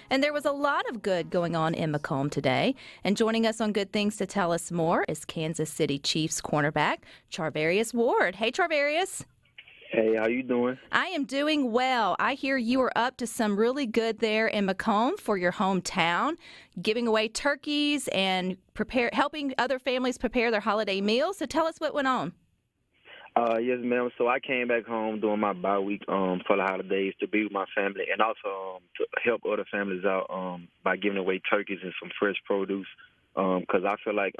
And there was a lot of good going on in McComb today. And joining us on Good Things to tell us more is Kansas City Chiefs cornerback Charvarius Ward. Hey, Charvarius. Hey, how you doing? I am doing well. I hear you are up to some really good there in McComb for your hometown, giving away turkeys and helping other families prepare their holiday meals. So tell us what went on. Yes, ma'am. So I came back home during my bye week for the holidays to be with my family and also to help other families out by giving away turkeys and some fresh produce. Because I feel like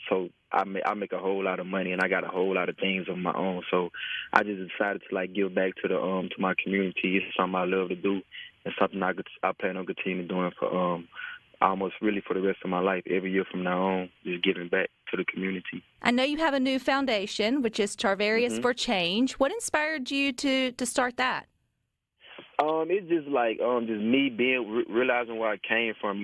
so I make a whole lot of money and I got a whole lot of things of my own. So I just decided to give back to to my community. It's something I love to do and something I plan on continuing doing for almost really for the rest of my life. Every year from now on, just giving back to the community. I know you have a new foundation, which is Charvarius for Change. What inspired you to start that? It's just just me realizing where I came from.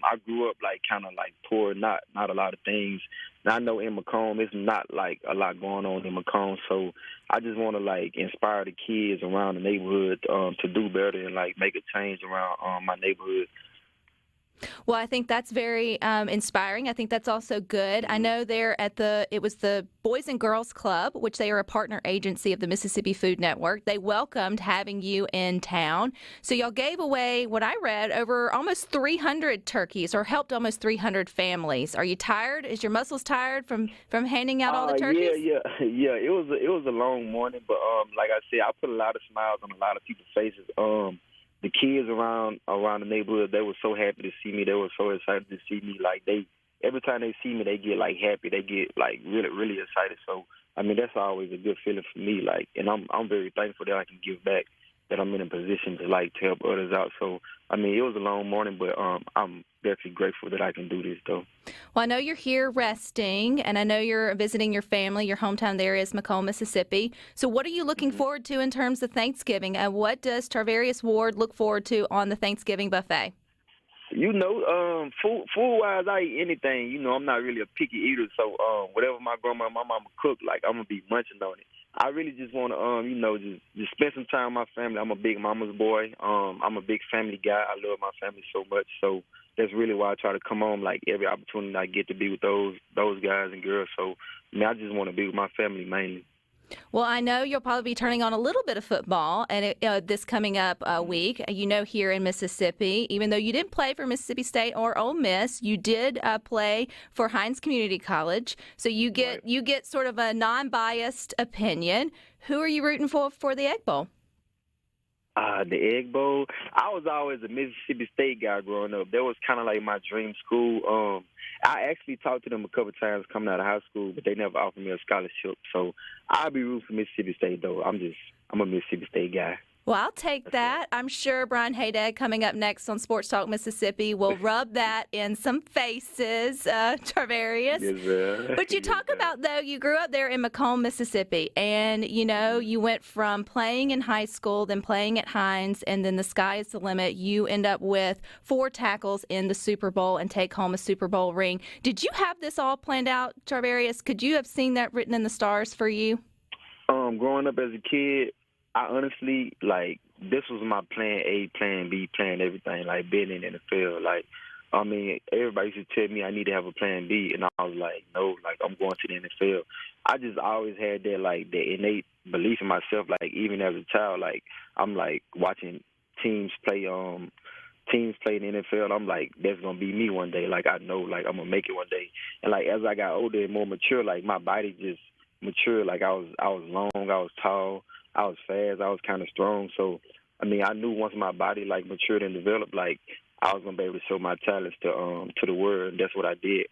I grew up kind of poor, not a lot of things. And I know in McComb, it's not a lot going on in McComb. So I just want to inspire the kids around the neighborhood to do better and make a change around my neighborhood. Well, I think that's very inspiring. I think that's also good. I know it was the Boys and Girls Club, which they are a partner agency of the Mississippi Food Network. They welcomed having you in town. So y'all gave away, what I read, over almost 300 turkeys or helped almost 300 families. Are you tired? Is your muscles tired from handing out all the turkeys? Yeah. It was a long morning, but like I said, I put a lot of smiles on a lot of people's faces. The kids around the neighborhood, they were so happy to see me. They were so excited to see me. Every time they see me, they get happy. They get really, really excited. So I mean, that's always a good feeling for me. And I'm very thankful that I can give back. That I'm in a position to help others out. So I mean, it was a long morning, but I'm definitely grateful that I can do this though. Well, I know you're here resting, and I know you're visiting your family. Your hometown there is McComb, Mississippi. So what are you looking forward to in terms of Thanksgiving? And what does Charvarius Ward look forward to on the Thanksgiving buffet? Food-wise, I eat anything. I'm not really a picky eater, so whatever my grandma and my mama cook, I'm going to be munching on it. I really just want to, just spend some time with my family. I'm a big mama's boy. I'm a big family guy. I love my family so much, so that's really why I try to come home every opportunity I get to be with those guys and girls. So, I just want to be with my family mainly. Well, I know you'll probably be turning on a little bit of football and this coming up week. Here in Mississippi, even though you didn't play for Mississippi State or Ole Miss, you did play for Hines Community College. So you get sort of a non-biased opinion. Who are you rooting for the Egg Bowl? The Egg Bowl. I was always a Mississippi State guy growing up. That was kind of my dream school. I actually talked to them a couple times coming out of high school, but they never offered me a scholarship. So I'll be rooting for Mississippi State, though. I'm a Mississippi State guy. Well, I'll take that. I'm sure Brian Haydad, coming up next on Sports Talk Mississippi, will rub that in some faces, Charvarius. Yes, sir. But you talk about, though, you grew up there in McComb, Mississippi, and, you went from playing in high school, then playing at Hines, and then the sky is the limit. You end up with 4 tackles in the Super Bowl and take home a Super Bowl ring. Did you have this all planned out, Charvarius? Could you have seen that written in the stars for you? Growing up as a kid, I honestly, this was my plan A, plan B, plan everything, being in the NFL. Everybody used to tell me I need to have a plan B, and I was like, no, I'm going to the NFL. I just always had that, that innate belief in myself, even as a child, I'm, watching teams play in the NFL. I'm like, that's going to be me one day. I know, I'm going to make it one day. And, as I got older and more mature, my body just matured. I was long, I was tall. I was fast. I was kind of strong. So, I knew once my body matured and developed, I was gonna be able to show my talents to the world. And that's what I did.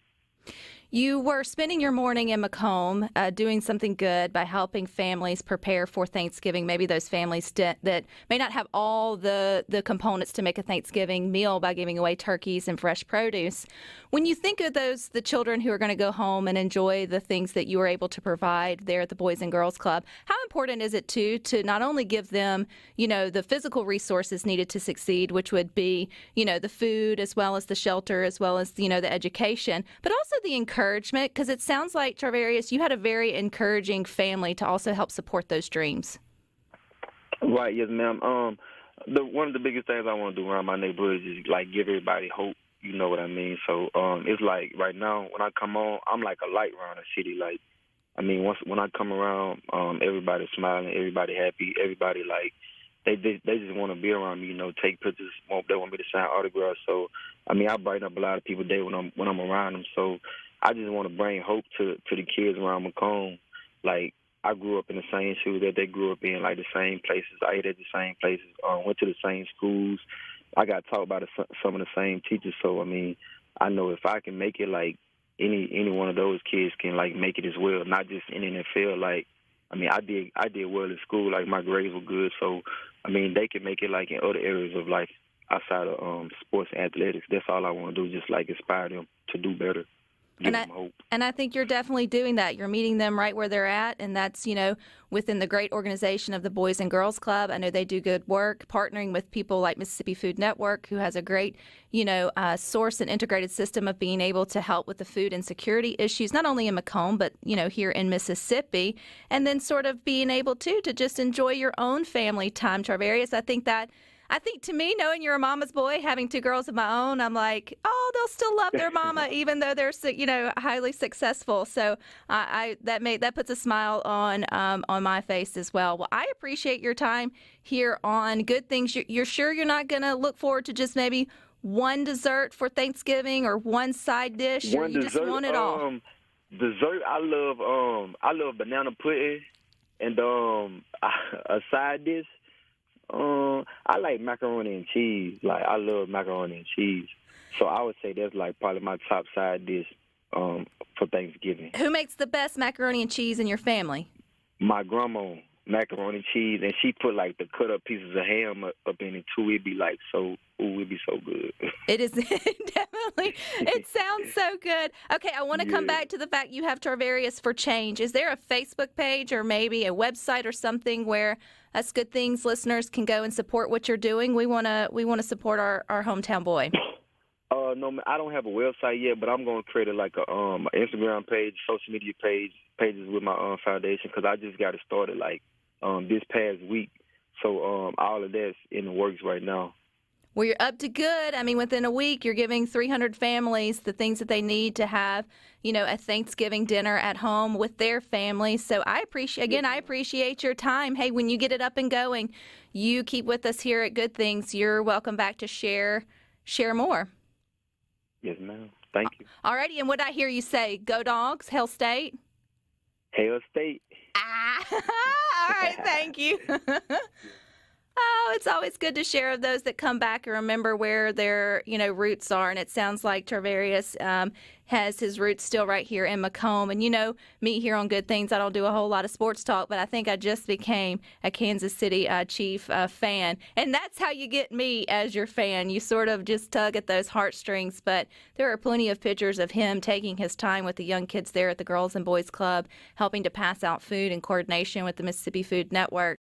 You were spending your morning in McComb doing something good by helping families prepare for Thanksgiving, maybe those families that may not have all the components to make a Thanksgiving meal by giving away turkeys and fresh produce. When you think of the children who are going to go home and enjoy the things that you were able to provide there at the Boys and Girls Club, how important is it, to not only give them, the physical resources needed to succeed, which would be, the food as well as the shelter, as well as, the education, but also the encouragement? Because it sounds like, Charvarius, you had a very encouraging family to also help support those dreams. Right, yes, ma'am. One of the biggest things I want to do around my neighborhood is just, like, give everybody hope. You know what I mean? So it's like right now when I come on, I'm like a light around the city. Like, I mean, when I come around, everybody's smiling, everybody happy, everybody like they just want to be around me. You know, take pictures. They want me to sign autographs. So I mean, I brighten up a lot of people's day when I'm around them. So I just want to bring hope to the kids around McComb. Like, I grew up in the same shoes that they grew up in, like the same places. I ate at the same places. Went to the same schools. I got taught by some of the same teachers. So I mean, I know if I can make it, like any one of those kids can like make it as well. Not just in the NFL. Like, I mean, I did well in school. Like, my grades were good. So I mean, they can make it like in other areas of life outside of sports and athletics. That's all I want to do. Just like inspire them to do better. And I think you're definitely doing that. You're meeting them right where they're at, and that's, within the great organization of the Boys and Girls Club. I know they do good work, partnering with people like Mississippi Food Network, who has a great, source and integrated system of being able to help with the food insecurity issues, not only in McComb, but, here in Mississippi, and then sort of being able to just enjoy your own family time, Charvarius. I think to me, knowing you're a mama's boy, having two girls of my own, I'm like, oh, they'll still love their mama, even though they're, highly successful. So that puts a smile on my face as well. Well, I appreciate your time here on Good Things. You're sure you're not going to look forward to just maybe one dessert for Thanksgiving or one side dish, or you just want it all? Dessert, I love banana pudding, and a side dish. I like macaroni and cheese. Like, I love macaroni and cheese. So I would say that's like probably my top side dish for Thanksgiving. Who makes the best macaroni and cheese in your family? My grandma, macaroni and cheese, and she put like the cut up pieces of ham up in it too. It'd be like it'd be so good. It is definitely. It sounds so good. Okay, I want to come back to the fact you have Charvarius for Change. Is there a Facebook page or maybe a website or something where us Good Things listeners can go and support what you're doing? We want to support our hometown boy. No, I don't have a website yet, but I'm going to create an Instagram page, social media pages with my foundation, because I just got it started like this past week. So all of that's in the works right now. Well, you're up to good. I mean, within a week, you're giving 300 families the things that they need to have, a Thanksgiving dinner at home with their families. So I appreciate your time. Hey, when you get it up and going, you keep with us here at Good Things. You're welcome back to share more. Yes, ma'am. Thank you. All righty. And what did I hear you say? Go Dogs, Hail State? Hail State. All right. Thank you. Oh, it's always good to share of those that come back and remember where their, roots are. And it sounds like Charvarius has his roots still right here in McComb. And, me here on Good Things, I don't do a whole lot of sports talk, but I think I just became a Kansas City Chief fan. And that's how you get me as your fan. You sort of just tug at those heartstrings. But there are plenty of pictures of him taking his time with the young kids there at the Girls and Boys Club, helping to pass out food in coordination with the Mississippi Food Network.